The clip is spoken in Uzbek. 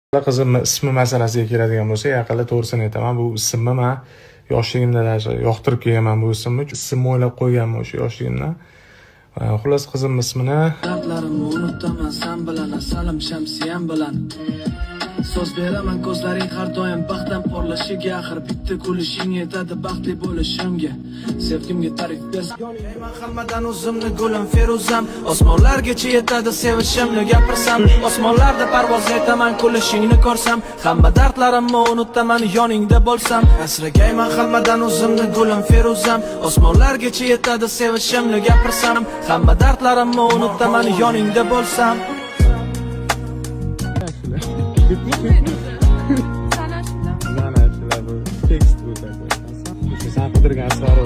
Qizimni ismi masalasiga keladigan bo'lsa, yaqinda to'g'risini aytaman, bu ismni men yoshligimda yoqtirib kelganman bu ismni. Ismni o'ylab qo'yganman o'sha yoshligimdan. Xullas qizimning ismini dardlarimni unutaman san bilan, asalim shamsiyam bilan. So'z beraman ko'zlaring har doim baxtdan porlashiga, axir bitta kulishing yetadi baxtli bo'lishimga. Sevgimga ta'rif bersa, yoningman hammadan o'zimni gulim Feruzam. Osmonlargacha yetadi sevishimni gapirsam, osmonlarda parvoz etaman kulishingni ko'rsam, hamma dardlarimni unutaman yoningda bo'lsam. Asragayman hammadan o'zimni gulim Feruzam. Osmonlargacha yetadi sevishimni gapirsam, hamma dardlarimni unutaman yoningda bo'lsam. Sana bu tekst bu. Sen qidirgan asror